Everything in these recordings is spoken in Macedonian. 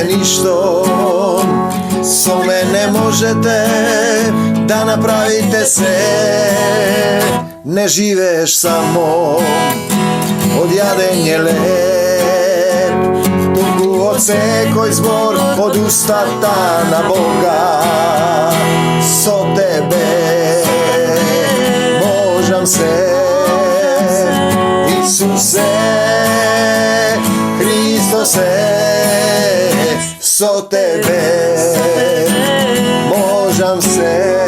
ništo, some ne možete da napravite se. Ne živeš samo od jadenje lep, tugu od sekoj zbor odustata na Boga. So tebe možem se, Isuse Hristose, so tebe možem se,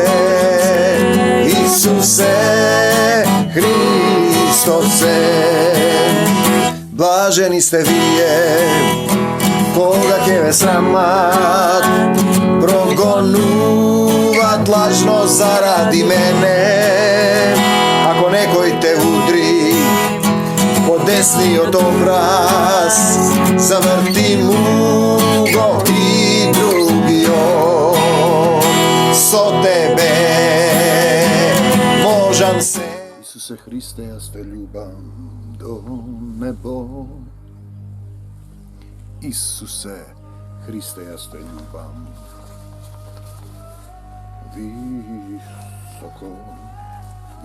Isuse Hristose. Blaženi ste vije, koga keve sramat, progonuvat lažno zaradi mene. Ako nekoj te udri, podesni od obraz, zavrti mu go i drugi on. So tebe možem se. Isuse Hriste, ja te ljubam do nebo. Isuse Hriste, ja te ljubam visoko.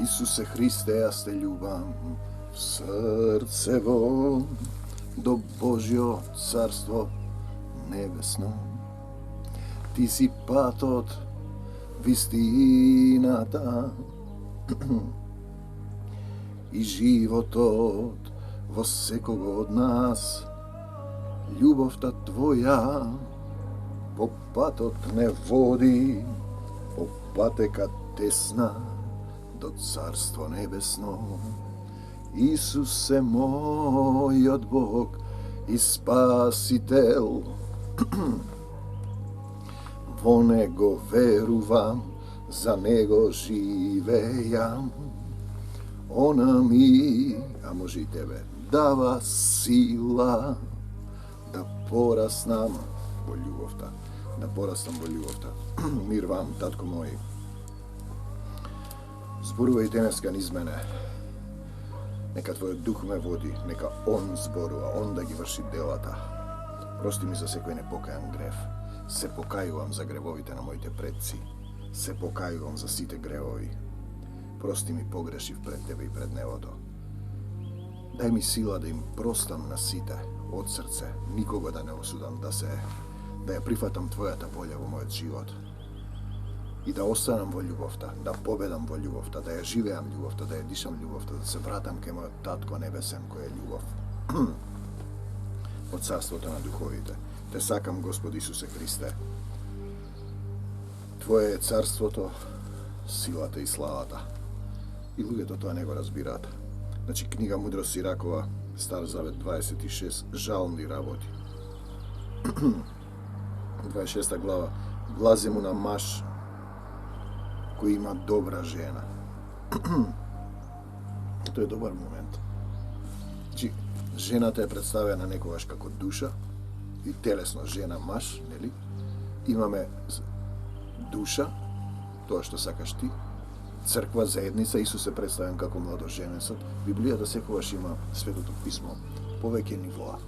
Isuse Hriste, ja te ljubam srcevo do Božjo carstvo nebesno. Ti si patot vistinata i život od vsekog od nas. Ljubovta tvoja po patot ne vodi, po pateka tesna do carstvo nebesno. Isuse moj od Bog i spasitel, vo nego veruvam, za nego živejam. Ona mi, a može i tebe, dava sila da porastam vo ljubovta, da porastam vo ljubovta. Mir vam, tatko moji. Zboruvajte neskan iz mene. Neka tvoj duh me vodi, neka on zboruva, on da gi vrši delata. Prosti mi za sekoj nepokаjan грев. Се покајувам за гревовите на моите предци. Се покајувам за сите гревови. Прости ми погрешив пред тебе и пред небото. Дај ми сила да им простам на сите од срце, никого да не осудам, да ја прифатам твојата волја во мојот живот. И да останам во љубовта, да победам во љубовта, да ја живеам љубовта, да ја дишам љубовта, да се вратам кај мојот татко небесен кој е љубов. Од царството на духовите. Те сакам, Господи Исусе Христе. Твое е царството, силата и славата. И луѓето тоа не го разбираат. Значи, книга Мудрост Сиракова, Стар Завет 26, жални работи. 26 глава. Блази му на маж кој има добра жена. Тоа е добар момент. Значи, жената е представена некогаш како душа и телесно, жена, маж, нели? Имаме душа, тоа што сакаш ти, црква, заедница, Исус е представен како младоженецот. Библијата секогаш има, Светото писмо, повеќе нивоа.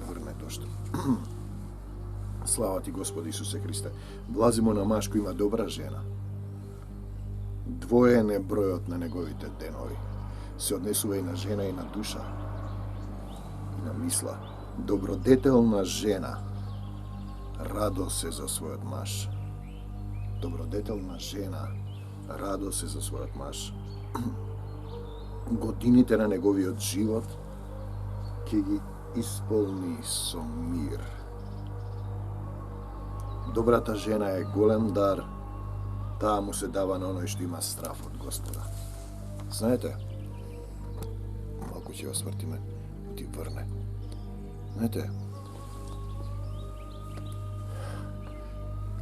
Врне тоа што. Слава ти, Господи Исусе Христе. Блазимо на маж кој има добра жена. Двоен е бројот на неговите денови. Се однесува и на жена и на душа. И на мисла. Добродетелна жена радо се за својот маж. Добродетелна жена радо се за својот маж. Годините на неговиот живот ќе ги исполни со мир. Добрата жена е голем дар, таа му се дава на оној што има страф од Господа. Знаете, малку ќе освртиме, ти врне. Знаете,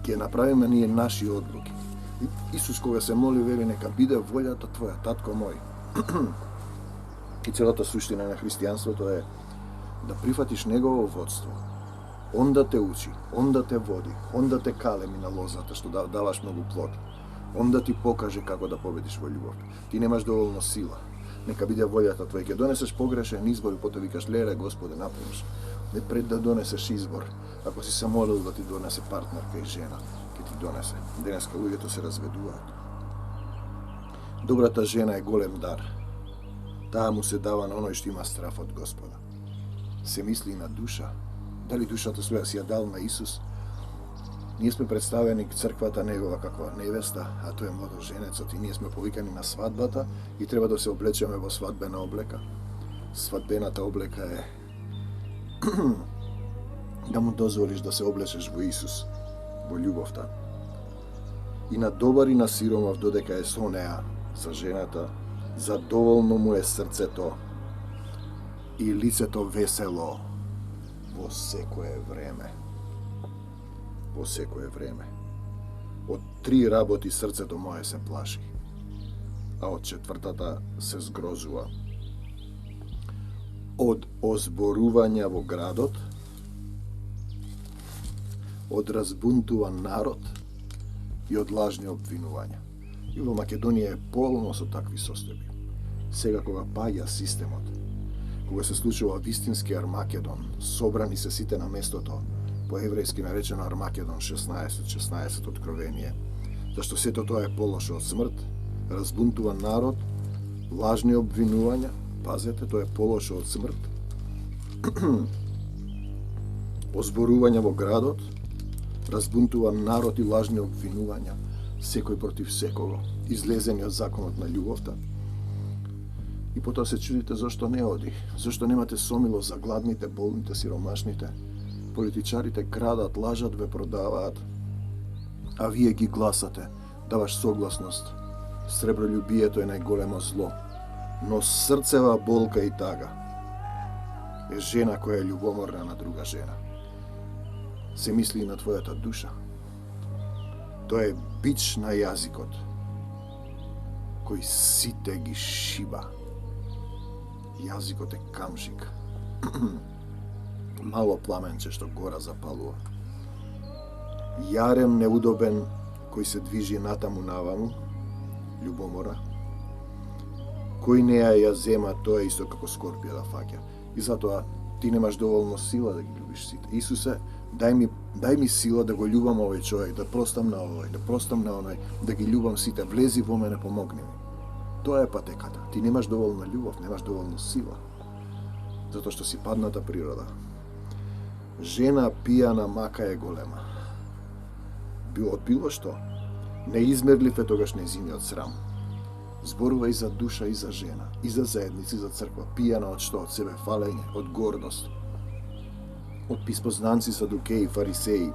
ќе направиме ние наши одлуки. Исус кога се моли, вели, нека биде волјата твоја, татко мој. И целата суштина на христијанството е да прифатиш негово водство. Он да те учи, он да те води, он да те калеми на лозата, што даваш многу плод. Он да ти покаже како да победиш во љубов. Ти немаш доволно сила. Нека биде волјата твоја. Ќе донесеш погрешен избор и потоа викаш, леле, Господе, направиш. Не пред да донесеш избор. Ако си се молил да ти донесе партнерка и жена, ќе ти донесе. Денеска луѓето се разведуваат. Добрата жена е голем дар. Таа му се дава на оној што има страф од Господа. Се мисли на душа. Дали душата своја си ја дал на Исус? Ние сме представени црквата негова каква невеста, а тој е младоженецот и ние сме повикани на свадбата и треба да се облечеме во свадбена облека. Свадбената облека е да му дозволиш да се облечеш во Исус, во љубовта. И на добар и на сиромав додека е со неа, за жената, задоволно му е срцето и лицето весело во секое време. Во секое време. Од 3 работи срцето мое се плаши, а од 4-та се згрозува. Од озборувања во градот, од разбунтуван народ и од лажни обвинувања. И во Македонија е полно со такви состојби. Сега кога паѓа системот, кога се случува вистински Армагедон, собрани се сите на местото, по еврејски наречено Армагедон 16 откровение, зашто сето тоа е полошо од смрт, разбунтуван народ, лажни обвинувања, пазете, тоа е полошо од смрт, озборувања во градот, разбунтуван народ и лажни обвинувања, секој против секого, излезени од законот на љубовта. И потоа се чудите зашто не оди, зашто немате сомилост за гладните, болните, сиромашните. Политичарите крадат, лажат, ве продаваат, а вие ги гласате, даваш согласност. Сребролюбието е најголемо зло, но срцева болка и тага е жена која е љубоморна на друга жена. Се мисли и на твојата душа. Тоа е бич на јазикот, кој сите ги шиба. Јазикот е камшик. Мало пламенче што гора запалува. Јарем неудобен кој се движи натаму наваму, љубомора. Кој не ја зема, тоа е исто како скорпија да фаќа. И затоа ти немаш доволно сила да ги љубиш сите. Исусе, дај ми сила да го љубам овој човек, да простам на овој, да простам на оној, да ги љубам сите. Влези во мене, помогни ми. Тоа е патеката. Ти немаш доволно љубов, немаш доволно сила. Затоа што си падната природа. Жена пијана мака е голема. Од било што, неизмерлив е тогаш нејзиниот срам. Зборува и за душа, и за жена, и за заедници, и за црква. Пијана од што? Од себе фалење, од гордост. Од писпознанци, садукеи, фарисеи.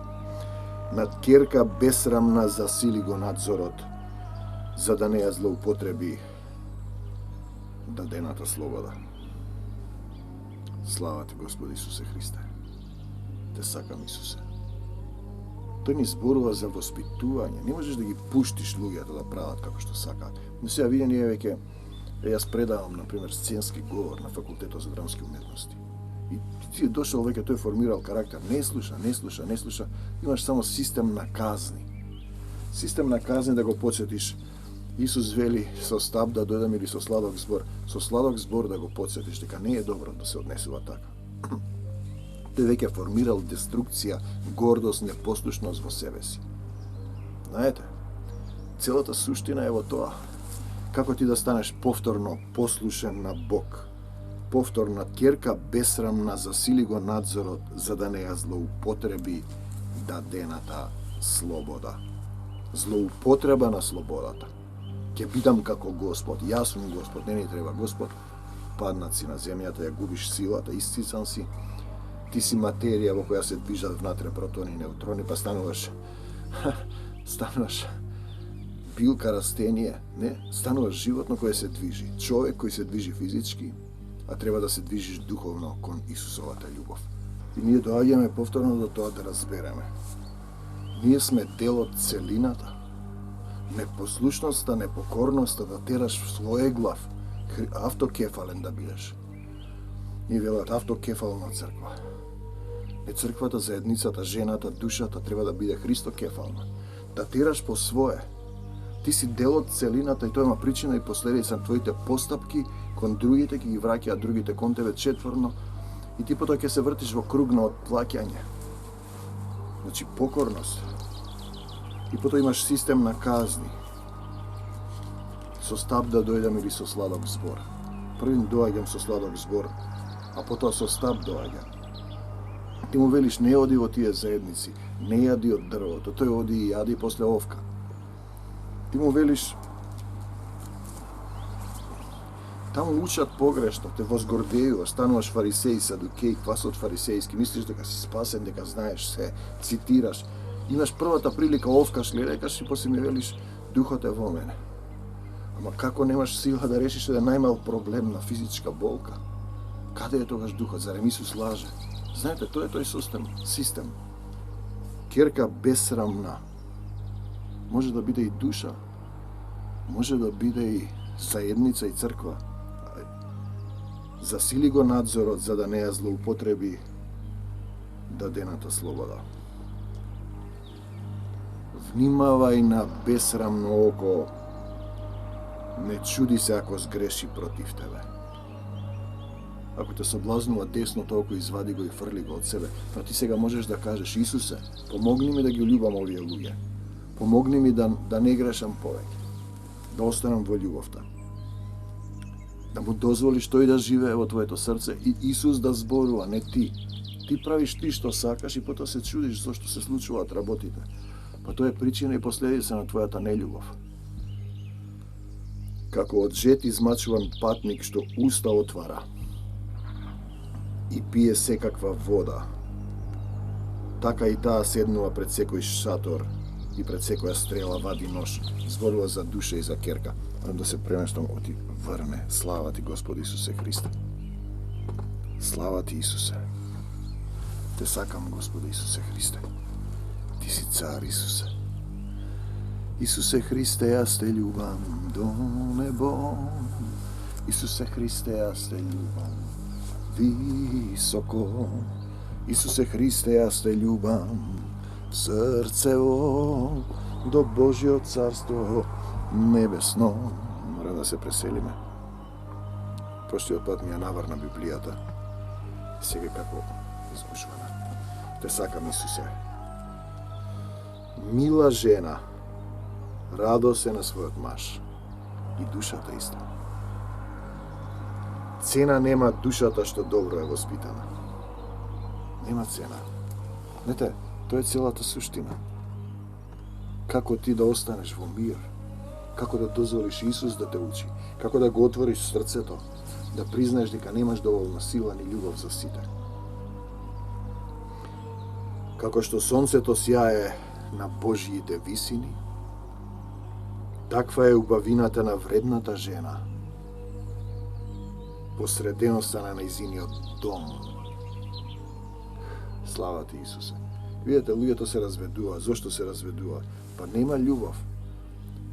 Над керка бесрамна засили го надзорот, за да не ја злоупотреби дадената слобода. Слава ти, Господи Исусе Христе. Те сакам, Исусе. Тој ни зборува за воспитување. Не можеш да ги пуштиш луѓето да прават како што сакаат. Но сега виде ние веќе, јас предавам, например, сценски говор на факултетот за драмски уметности. И ти е дошол веќе, тој формирал карактер. Не слуша. Имаш само систем на казни. Систем на казни да го подсетиш. Исус вели со стап да дојдем или со сладок збор. Со сладок збор да го подсетиш дека не е добро да се однесува така. Тој веќе формирал деструкција, гордост, непослушност во себе си. Знаете, целата суштина е во тоа. Како ти да станеш повторно послушен на Бог. Повторна керка бесрамна засили го надзорот, за да не ја злоупотреби дадената слобода. Злоупотреба на слободата. Ќе бидам како Господ, јас сум Господ, не ни треба Господ. Паднат си на земјата, ја губиш силата, исцицан си. Ти си материја во која се движат внатре протони и неутрони, па стануваш билка, растение, не, стануваш животно кое се движи, човек кој се движи физички, а треба да се движиш духовно кон Исусовата љубов. И ние доаѓаме повторно до тоа да разбереме. Ние сме дел од целината. Непослушноста, непокорноста да тераш в своје глав, автокефален да бидеш. И велат автокефална црква. Е црквата, заедницата, жената, душата треба да биде христокефална. Да тераш по свое. Ти си дел од целината и тоа има причина и последица на твоите постапки кон другите, ќе ги враќаат другите кон тебе четворно И ти потоа ќе се вртиш во круг на отплаќање. Значи покорност. И потоа имаш систем на казни. Со стап да дојдам или со сладок збор. Првин доаѓам со сладок збор, а потоа со стап доаѓам. Ти му велиш, не оди во тие заедници, не јади од дрвото, тој оди и јади после овка. Ти му велиш, таму учат погрешно, те возгордејува, стануваш фарисеј, садукеј, квасот фарисејски, мислиш дека си спасен, дека знаеш се, цитираш. Имаш првата прилика, овкаш ли, рекаш и после ми велиш, духот е во мене. Ама како немаш сила да решиш еден најмал проблем на физичка болка? Каде е тогаш духот? Зарем Исус лаже? Знаете, тој е тој систем. Керка безсрамна. Може да биде и душа. Може да биде и заедница и црква. Засили го надзорот за да не ја злоупотреби дадената слобода. Внимавај на безсрамно око. Не чуди се ако сгреши против тебе. Ако те соблазнува десното око, извади го и фрли го од себе. Но ти сега можеш да кажеш, Исусе, помогни ми да ги љубам овие луѓе. Помогни ми да не грешам повеќе. Да останам во љубовта. Да му дозволиш тој да живее во твоето срце и Исус да зборува, не ти. Ти правиш ти што сакаш и потоа се чудиш зашто се случуваат работите. Па тоа е причина и последица на твојата нељубов. Како од жет измачуван патник што уста отвара и пие секаква вода, така и таа седнува пред секој шатор и пред секоја стрела вади нож. Зборува за душа и за керка. Да се премештам оти врне. Слава ти, Господи Исусе Христе. Слава ти, Исусе. Те сакам, Господи Исусе Христе. Ти си цар, Исусе. Исусе Христе, јас те љубам до небо. Исусе Христе, јас те љубам високо. Исусе Христе, јас те љубам срцево до Божјо царство небесно. Мора да се преселиме. Прошлиот пат ми ја наврна Библијата. Сега како изгушвана. Те сакам, Исусе. Мила жена, радост е на својот маж и душата иста. Цена нема душата што добро е воспитана. Нема цена. Знаете, тоа е целата суштина. Како ти да останеш во мир, како да дозволиш Исус да те учи, како да го отвориш срцето, да признаеш дека немаш доволна сила ни љубов за сите. Како што сонцето сјае на Божиите висини, таква е убавината на вредната жена, посреденоста на нејзиниот дом. Слава ти, Исусе. Видете, луѓето се разведува. Зошто се разведува? Па нема љубов.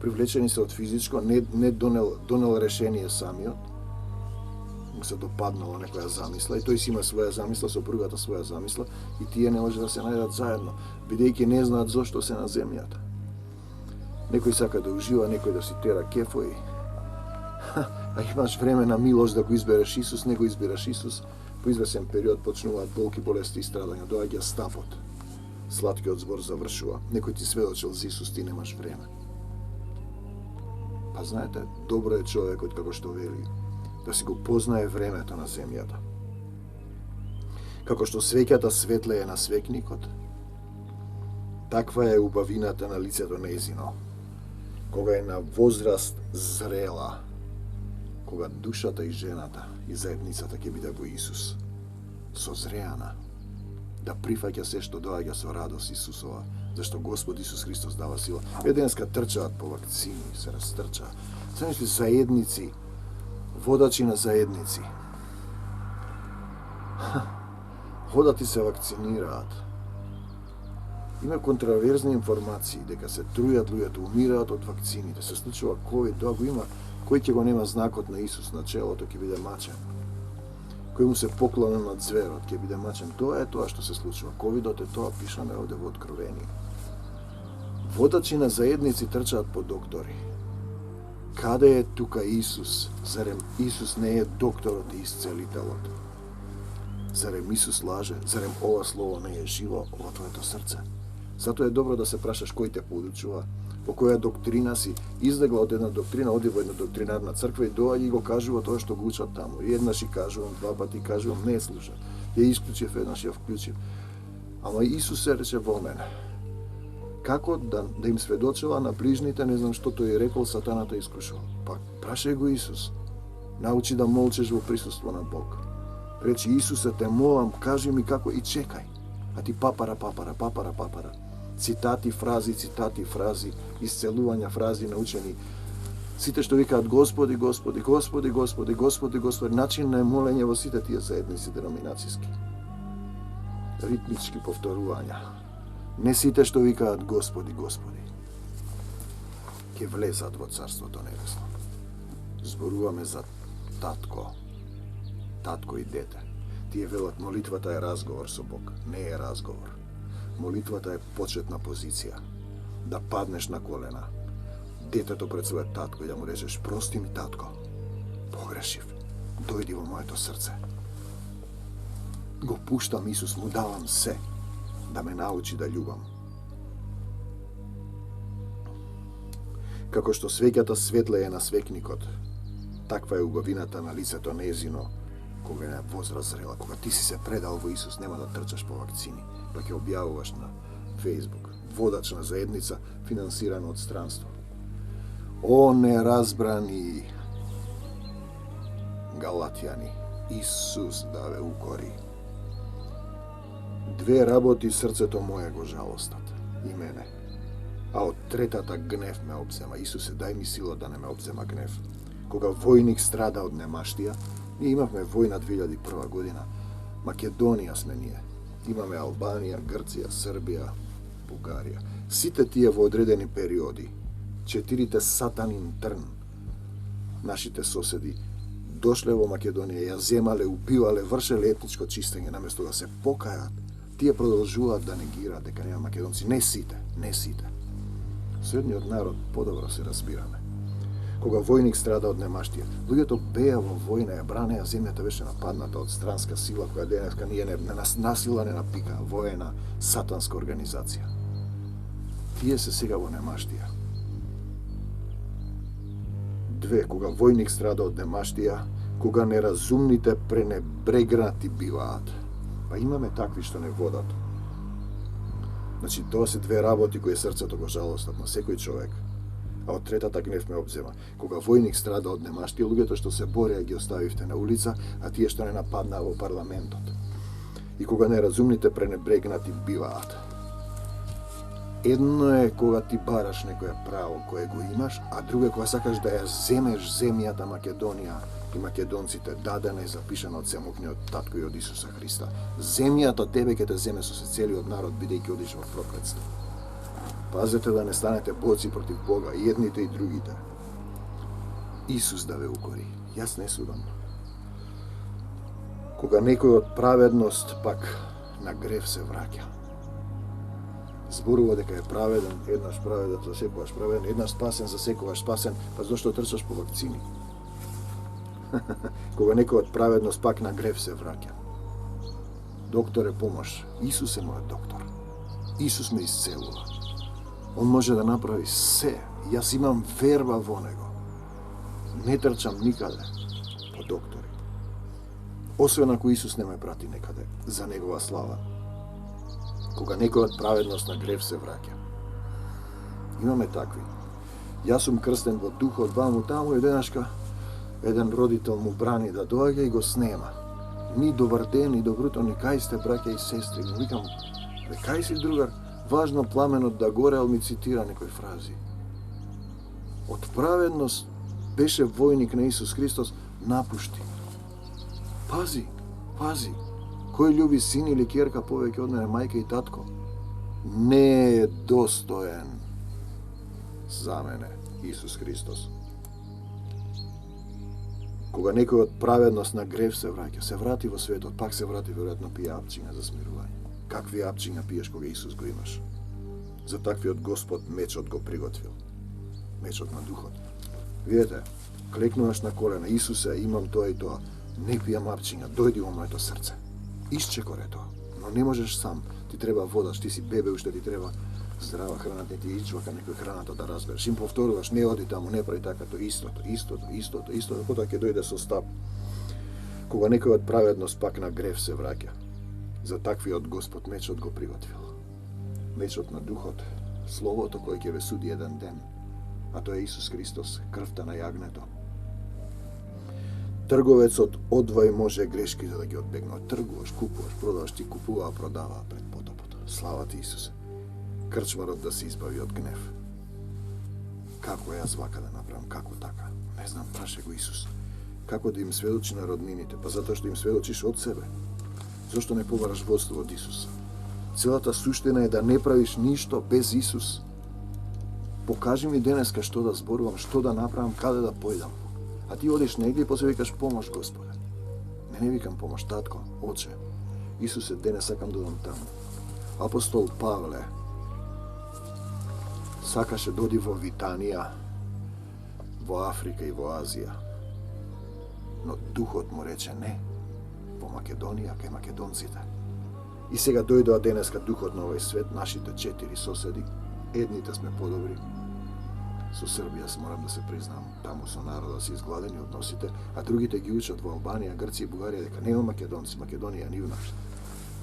Привлечени се од физичко, не донел решение самиот, му се допаднало некоја замисла и тој си има своја замисла, сопругата своја замисла и тие не може да се најдат заедно, бидејќи не знаат зошто се на земјата. Некој сака да ужива, некој да си тера кефои. А имаш време на милост да го избереш Исус, не го избираш Исус, по извесен период почнуваат болки, болести и страдања, доаѓа стапот. Сладкиот збор завршува. Некој ти сведочил за Исус, ти немаш време. Па знаете, добро е човекот како што вели, да си го познае времето на земјата. Како што свеќата светлее на свекникот, таква е убавината на лицето нејзино, кога е на возраст зрела, кога душата и жената и заедницата ќе биде во Исус, созреана, да прифаќа се што доаѓа со радост Исусова, зашто Господ Исус Христос дава сила. Денеска трчаат по вакцини, се растрчаат. Замисли заедници, водачи на заедници. Ходат и се вакцинираат. Има контраверзни информации дека се трујат луѓето, умираат од вакцините, се случува ковид, тоа го има, кој ќе го нема знакот на Исус на челото, ќе биде мачен. Кој му се поклона над зверот, ќе биде мачен. Тоа е тоа што се случува. Ковидот е тоа, пишаме овде во Откровение. Водачи на заедници трчаат по доктори. Каде е тука Исус? Зарем Исус не е докторот и исцелителот? Зарем Исус лаже? Зарем ова слово не е живо во твоето срце? Затоа е добро да се прашаш кој те подучува, по која доктрина си излегла од една доктрина, оди во една доктринарна црква и доаѓа и го кажува тоа што го учат таму. И еднаш и кажувам, два пати кажувам, не слуша. Ја исклучив, еднаш ја вклучив. Ама Исус се рече во мене. Како да им сведочила на ближните, не знам што тој рекол, сатаната искушувал. Па прашај го Исус. Научи да молчеш во присуство на Бог. Речи, Исусе, те молам, кажи ми како и чекај. А ти папара. Цитати, фрази, исцелувања фрази научени. Сите што викаат Господи, начин на молење во сите тие заедници деноминацијски. Ритмички повторувања. Не сите што викаат Господи. Ке влезат во Царството Небесно. Зборуваме за татко и дете. Тие велат, молитвата е разговор со Бог. Не е разговор. Молитвата е почетна позиција. Да паднеш на колена. Детето пред својот татко и да му речеш, прости ми, татко. Погрешив. Дојди во моето срце. Го пуштам Исус, му давам се. Да ме научи да љубам. Како што свеќата светлее на свекникот, таква е убавината на лицето незино, кога е возразрела, кога ти си се предал во Исус, нема да трчаш по вакцини, па ќе објавуваш на Фејсбук, водач на заедница, финансирана од странство. О, неразбрани Галатјани, Исус да ве укори. Две работи срцето мое го жалостат, и мене. А од третата гнев ме обзема. Исусе, дај ми сила да не ме обзема гнев. Кога војник страда од немаштија, ние имавме војна 2001 година. Македонија сме ние. Имаме Албанија, Грција, Србија, Бугарија. Сите тие во одредени периоди, 4 сатанин трн, нашите соседи, дошле во Македонија, ја земале, убивале, вршеле етничко чистење, наместо да се покајат. Тие продолжуваат да негираат дека нема македонци. Не сите. Средниот народ подобро се разбираме. Кога војник страда од немаштија, луѓето беа во војна, ја бранеа, земјата беше нападната од странска сила, која денеска ние насила не напика, воена сатанска организација. Тие се сега во немаштија. 2. Кога војник страда од немаштија, кога неразумните пренебрегнати биваат. Па имаме такви што не водат. Значи, тоа се 2 работи кои срцето го жалостат на секој човек. А од третата гнев ме обзема. Кога војник страда од немаштија, луѓето што се борија ги оставивте на улица, а тие што не нападнаа во парламентот. И кога неразумните пренебрегнати биваат. Едно е кога ти бараш некое право кое го имаш, а друго е кога сакаш да ја земеш земјата Македонија и македонците, дадена е запишана од семокниот татко и од Исуса Христа. Земјата тебе ќе те земе со се целиот народ, бидејќи одиш во проклетство. Пазете да не станете борци против Бога, и едните и другите. Исус да ве укори. Јас не судам. Кога некој од праведност пак на грев се враќа. Зборува дека е праведен, еднаш праведен, за секогаш праведен, еднаш спасен, за секогаш спасен, па зошто трчаш по вакцини? Кога некој од праведност пак на грев се враќа. Доктор е помош. Исус е мојот доктор. Исус ме исцелува. Он може да направи се. Јас имам верба во него. Не трчам никаде по доктори. Освен ако Исус не ме прати некаде за негова слава. Кога некој од праведност на грев се враќа. Имаме такви. Јас сум крстен во духот, ваму таму, и денешка еден родител му брани да доаѓа и го снема. Ни добар ден, ни добро утро, ни кај сте, браќа и сестри. Му викам, бе, кај си, другар? Важно пламенот да горе, ал ми цитира некои фрази. Од праведност беше војник на Исус Христос, напушти. Пази. Кој љуби син или ќерка повеќе од мене, мајка и татко, не е достоен за мене Исус Христос. Кога некој од праведност на грев се враќа, се врати во светот, пак се врати, веројатно пие апчиња за смирување. Какви апчиња пиеш кога Исус го имаш? За таквиот Господ мечот го приготвил. Мечот на духот. Видете, клекнуваш на колена, Исусе, имам тоа и тоа, не пијам апчиња, дојди во моето срце. Исчекор е тоа. Но не можеш сам. Ти треба водаш, ти си бебе, уште ти треба здрава храна, не ти ичвака некој храната да разбереш. Им повторуваш, не оди таму, не прави така, тоа истото, потоа ќе дојде со стап. Кога некој од праведност пак на грев се враќа. За таквиот Господ мечот го приготвил. Мечот на духот, словото кој ќе ве суди еден ден, а тоа е Исус Христос, крвта на јагнето. Трговецот одвај може грешки за да ги одбегнува. Тргуваш, купуваш, продаваш, ти купува, продава пред потопот. Слава ти, Исусе. Крчмарот да се избави од гнев. Како јас вака да направам, како така? Не знам, праше го Исус. Како да им сведочи на роднините? Па затоа што им сведочиш од себе. Зошто не побараш водство од Исус? Целата суштина е да не правиш ништо без Исус. Покажи ми денеска што да зборувам, што да направам, каде да појдам. А ти одиш негде и после викаш помош, Господе. Не викам помош, татко, оче. Исусе, денес сакам да одам таму. Апостол Павле сакаше да оди во Витанија, во Африка и во Азија. Но духот му рече не, во Македонија, кај македонците. И сега дојдоа денеска духот на овој свет, нашите 4 соседи. Едните сме подобри. Со Србија морам да се признам, таму со народа се изгладени односите, а другите ги учат во Албанија, Грција и Бугарија дека нема македонци, Македонија нивна.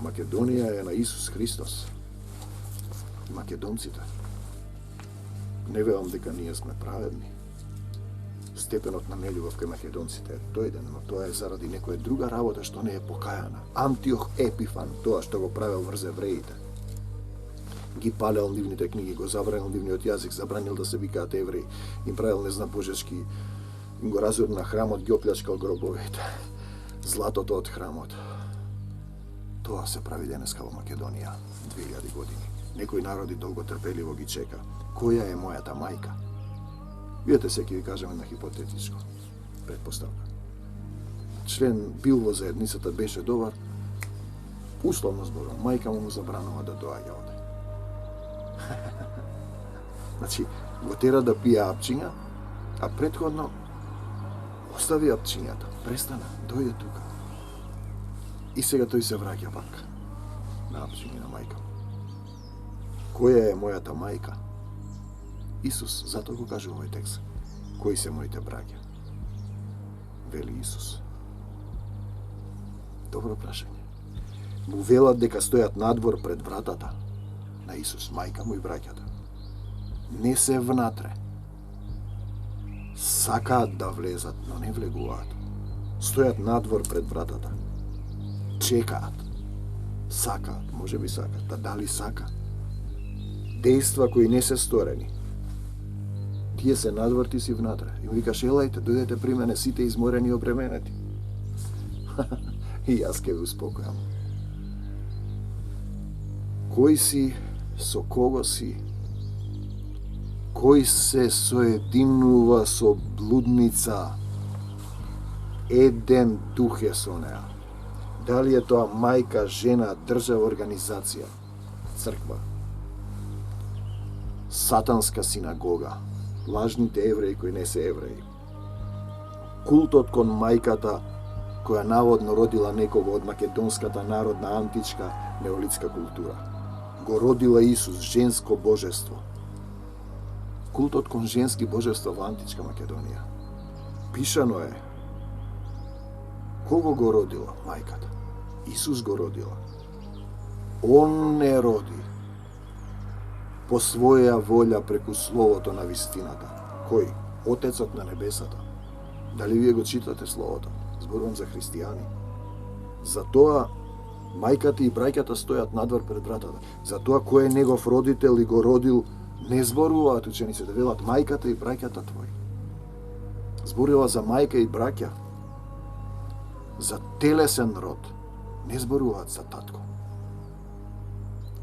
Македонија е на Исус Христос. Македонците. Не верувам дека ние сме праведни. Степенот на нелюбов кај македонците е дојден, но тоа е заради некоја друга работа што не е покајана. Антиох Епифан, тоа што го правил врз евреите. Ги палел нивните книги, го забранил нивниот јазик, забранил да се викаат евреи, им правил незнабожечки, им го разорна храмот, ги оплячкал гробовите, златото од храмот. Тоа се прави денеска во Македонија, 2000 години. Некои народи долго трпеливо ги чека. Која е мојата мајка? Видете, се ќе ви кажеме на хипотетичко предпоставка. Член бил во заедницата, беше добар, условно зборувам, мајка му забранува да доаѓа оде. Значи, го тера да пие апчиња, а претходно остави апчињата, престана, дојде тука. И сега тој се враќа пак на апчиња на мајка. Која е мојата мајка? Исус, затоа го каже овој текст. Кои се моите браќа? Вели Исус. Добро прашање. Му велат дека стојат надвор пред вратата на Исус, мајка му и браќата. Не се внатре. Сакаат да влезат, но не влегуваат. Стојат надвор пред вратата. Чекаат. Сакаат, може би сакаат, да дали сака? Дејства кои не се сторени. Тие се надвор, ти си внатре. И му викаш, елајте, дојдете при мене, сите изморени и обременети. И јас ке ви успокојам. Кој си, со кого си? Кој се соединува со блудница? Еден дух е со неа. Дали е тоа мајка, жена, држава, организација, црква, сатанска синагога, лажните евреи кои не се евреи, култот кон мајката која наводно родила некого од македонската народна античка неолитска култура. Го родила Исус, женско божество. Култот кон женски божества во античка Македонија. Пишано е кого го родила мајката? Исус го родила. Он не роди по своја волја преку Словото на вистината. Кој? Отецот на небесата. Дали вие го читате Словото? Зборувам за христијани. Затоа мајката и браќата стојат надвор пред вратата. Затоа кој е негов родител и го родил, не зборуваат учениците, велат мајката и браќата твои. Зборува за мајка и браќа. За телесен род. Не зборуваат за татко.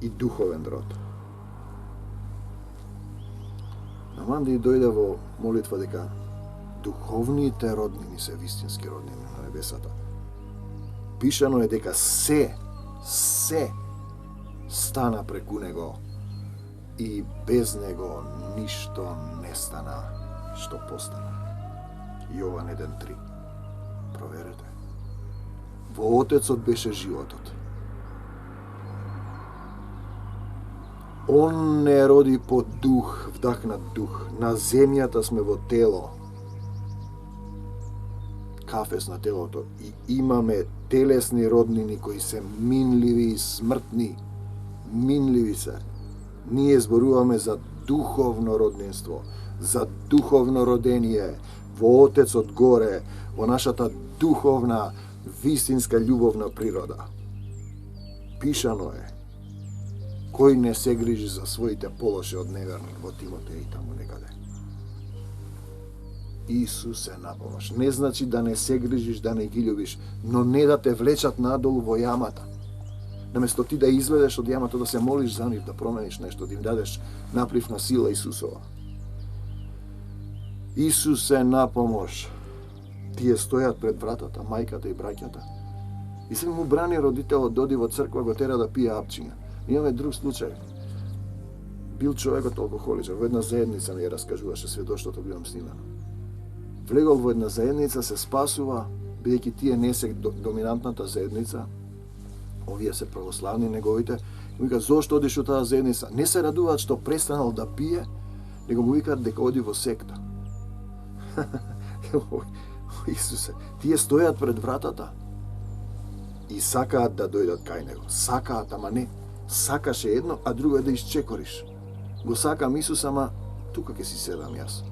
И духовен род. Наманди дојде во молитва дека духовните роднини се вистински роднини на небесата. Пишано е дека се стана преку него и без него ништо не стана што постана. Јован 1.3. Проверете. Во Отецот беше животот. Он не роди по дух, вдахнат дух. На земјата сме во тело. Кафес на телото. И имаме телесни роднини кои се минливи и смртни. Минливи се. Ние зборуваме за духовно роднинство, за духовно родение во Отецот горе, во нашата духовна, вистинска љубовна природа. Пишано е, кој не се грижи за своите полоши од неверник во Тимотеј и таму некаде. Исус е на помош. Не значи да не се грижиш, да не ги љубиш, но не да те влечат надолу во јамата. Наместо ти да изведеш од јамата, да се молиш за нив, да промениш нешто, да им дадеш напливна сила Исусова. Исус е на помош. Тие стојат пред вратата, мајката и браќата. И се му брани родителот, доди во црква, го тера да пие апчиња. Имаме друг случај. Бил човекот алкохоличар, во една заедница ми ја раскажуваше сведоштвото, бивам снимано. Влегол во една заедница, се спасува, бидејќи тие не се доминантната заедница, овие се православни неговите, му вика, зошто одиш во таа заедница? Не се радуваат што престанал да пие, него му викаат дека оди во секта. Исусе, тие стојат пред вратата и сакаат да дојдат кај него. Сакаат, ама не. Сакаше едно, а друго е да исчекориш. Го сакам Исус, ама тука ќе си седам јас.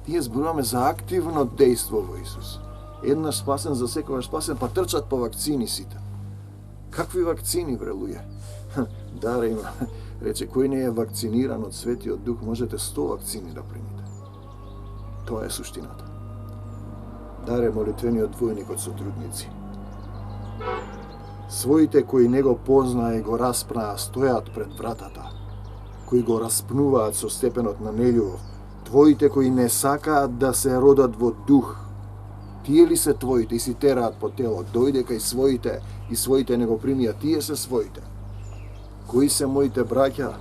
Ние зборуваме за активно дејство во Исус. Еднаш спасен, за секогаш спасен, па трчат по вакцини сите. Какви вакцини, бре, луѓе? Даре има. Рече, кој не е вакциниран од Светиот Дух, можете 100 вакцини да примите. Тоа е суштината. Даре молитвениот двојник од сотрудници. Своите кои не го познаа и го распнаа стојат пред вратата, кои го распнуваат со степенот на нељубов. Твоите кои не сакаат да се родат во дух, тие ли се твоите и си тераат по тело, дојде кај своите и своите не го примија, тие се своите. Кои се моите браќа?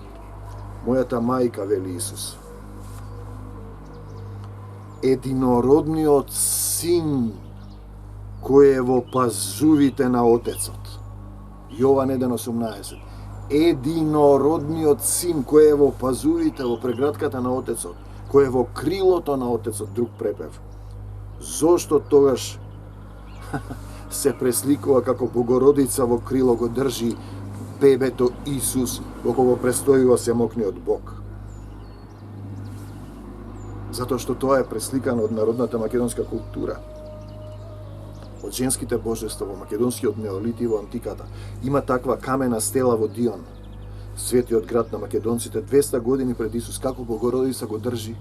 Мојата мајка, вели Исус. Единородниот син кој е во пазувите на Отецот. Јован 1:18. Единородниот син кој е во пазувите, во прегратката на Отецот, кој е во крилото на Отецот, друг препев. Зошто тогаш се пресликува како Богородица во крило го држи бебето Исус, во кого престојува семокниот Бог? Затоа што тоа е пресликано од народната македонска култура. Од женските божества во македонскиот неолит и во антиката. Има таква камена стела во Дион, светиот град на македонците, 200 години пред Исус, како Богородица го држи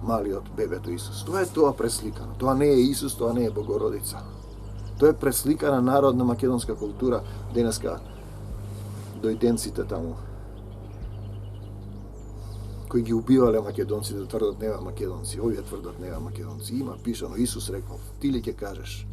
малиот бебето Исус. Тоа е тоа пресликано. Тоа не е Исус, тоа не е Богородица. Тоа е пресликана народна македонска култура. Денеска дојденците таму, кои ги убивале македонците, тврдат нема македонци, овие тврдат нема македонци. Има пишано, Исус рекол, ти ли ќе кажеш,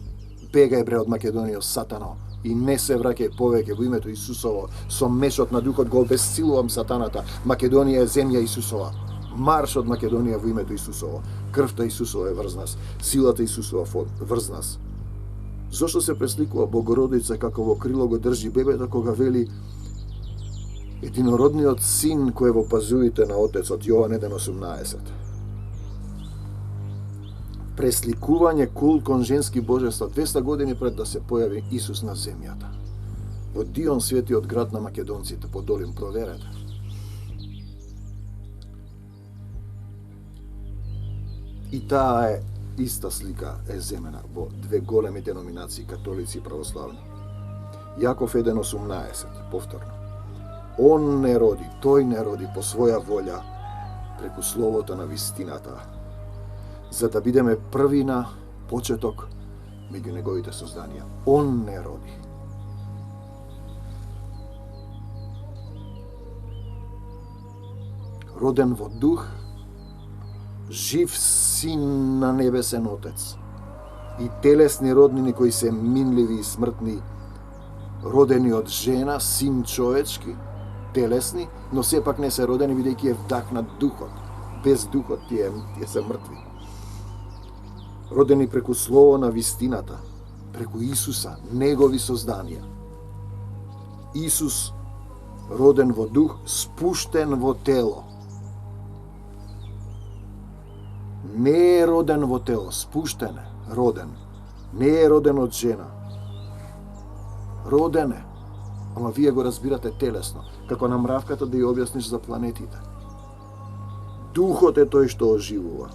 бегај бре од Македонија, сатано, и не се враќај повеќе во името Исусово, со мешот на духот го обесилувам сатаната, Македонија е земја Исусова, марш од Македонија во името Исусово, крвта Исусова е врз нас, силата Исусова врз нас. Зошто се пресликува Богородица како во крило го држи бебето, кога вели единородниот син кој е во пазувите на Отецот, Јован 1:18. Пресликување кул кон женски божества 200 години пред да се појави Исус на земјата. Во Дион, светиот град на македонците, по Долим, проверете. И таа е иста слика е земена во две големи деноминации, католици и православни. Јаков 1:18, повторно. Он не роди, тој не роди по своја волја преку словото на вистината, за да бидеме првина, почеток меѓу неговите созданија. Он не роди. Роден во дух, жив син на небесен Отец и телесни роднини кои се минливи и смртни, родени од жена, син човечки, телесни, но сепак не се родени, бидејќи е вдахнат духот. Без духот тие се мртви. Родени преку слово на вистината, преку Исуса, негови созданија. Исус, роден во дух, спуштен во тело. Не е роден во тело, спуштен е, роден. Не е роден од жена. Роден е, ама вие го разбирате телесно, како на мравката да ја објасниш за планетите. Духот е тој што оживува.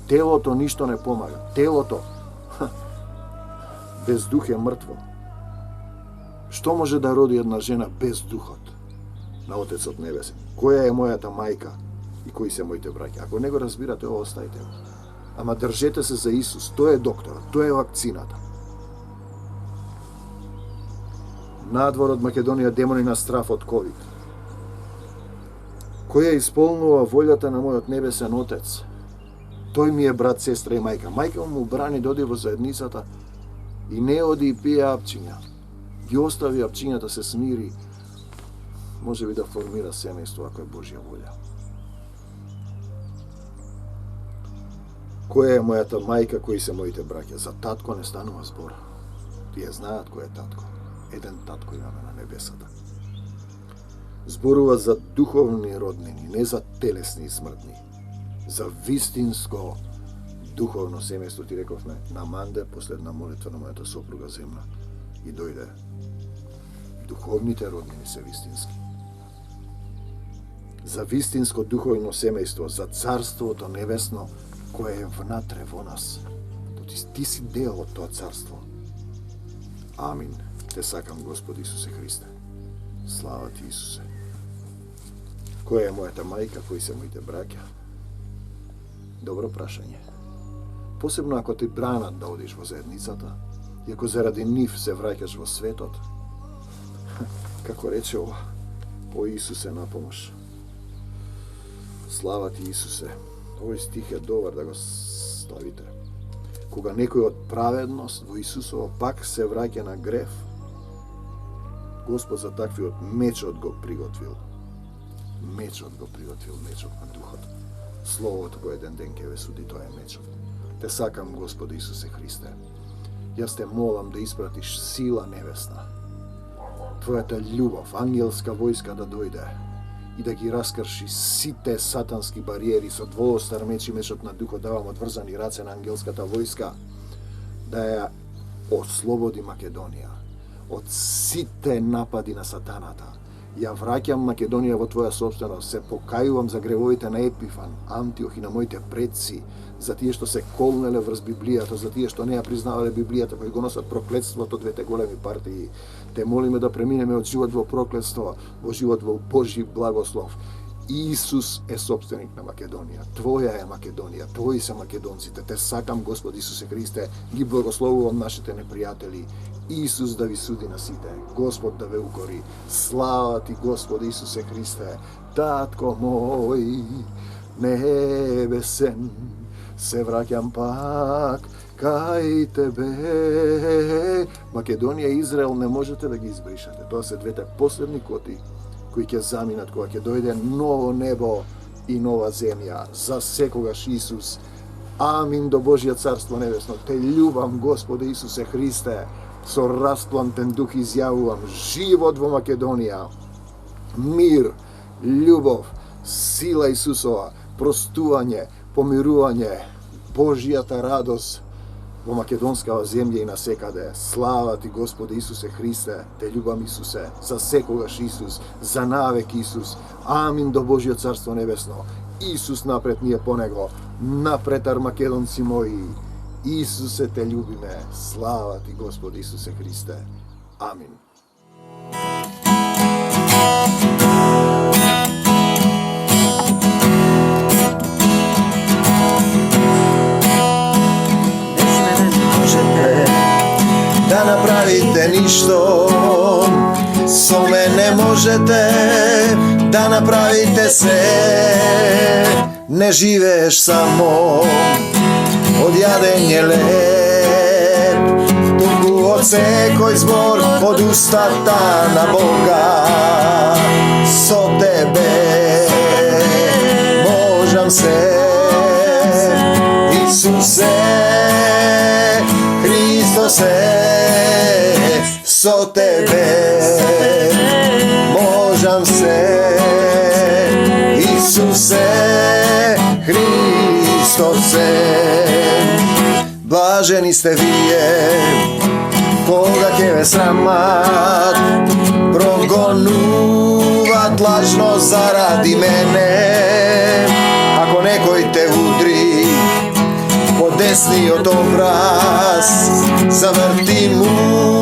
Телото ништо не помага. Телото без дух е мртво. Што може да роди една жена без духот на Отецот Небесен? Која е мојата мајка и кои се моите браќа? Ако не го разбирате, ово оставите го. Ама држете се за Исус. Тој е докторот, тој е вакцината. Надвор од Македонија демони на страф од ковид. Кој ја исполнува волјата на мојот небесен Отец? Тој ми е брат, сестра и мајка. Мајка му брани да оди во заедницата и не оди и пие апчиња. Ги остави апчињата, се смири. Може би да формира семејство ако е Божја волја. Која е мојата мајка, кои се моите браќа? За татко не станува збор. Тие знаат кој е татко. Еден татко имаме на небесата. Зборува за духовни роднини, не за телесни и смртни. За вистинско духовно семејство, ти рековме на Манде, последна молитва на мојата сопруга земна. И дојде. Духовните роднини се вистински. За вистинско духовно семејство, за царството небесно, кое е внатре во нас. Ти си дел од тоа царство. Амин. Те сакам, Господи Исусе Христе. Слава ти, Исусе. Која е мојата мајка, кои се моите браќа? Добро прашање. Посебно ако ти бранат да одиш во заедницата, и ако заради нив се враќаш во светот, како рече ова, о Исусе на помош. Слава ти, Исусе. Овој стих е добар да го ставите. Кога некој од праведност во Исусово пак се враќа на грев, Господ за таквиот мечот го приготвил. Мечот го приготвил, мечот на духот. Словото кој еден ден ќе ве суди, тоа е мечот. Те сакам, Господи Исусе Христе. Јас те молам да испратиш сила небесна. Твојата љубов, ангелска војска да дојде и да ги раскрши сите сатански бариери со двоостар меч и мечот на духот. Давам одврзани раце на ангелската војска да ја ослободи Македонија од сите напади на сатаната. Ја враќам Македонија во твоја собственост, се покајувам за гревовите на Епифан, Антиох и на моите предци, за тие што се колнеле врз Библијата, за тие што не ја признавале Библијата, кои го носат проклетството, двете големи партии. Те молиме да преминеме од живот во проклетство, во живот во Божји благослов. Исус е собственик на Македонија. Твоја е Македонија, твои се македонците. Те сакам, Господи Исусе Христе, ги благословувам нашите непријатели. Исус да ви суди на сите, Господ да ве укори. Слава ти, Господи Исусе Христе, Татко мој небесен, се враќам пак кај тебе. Македонија и Израел не можете да ги избришате. Тоа се двете последни коти кои ќе заминат кога ќе дојде ново небо и нова земја. За секогаш Исус. Амин до Божје царство небесно. Те љубам, Господи Исусе Христе. Со расплантен дух изјавувам живот во Македонија. Мир, љубов, сила Исусова, простување, помирување, Божјата радост во македонскава земја и насекаде. Слава ти, Господи Исусе Христе, те љубам, Исусе, за секогаш Исус, за навек Исус. Амин до Божјо царство небесно. Исус напред, ние по него. Напред, армакедонци мои. Исусе, те љубиме. Слава ти, Господи Исусе Христе. Амин. Да направите ништо, со мене можете да направите се. Не живееш само од јадење леп, туку од секој збор од устата на Бога. Со тебе можам се, Исусе Христо se so tebe možam se Isuse Hristose. Blaženi ste vije koga će ve sramat progonuvat lažno zaradi mene. Ako nekoj te udri po desni od obraz zavrti mu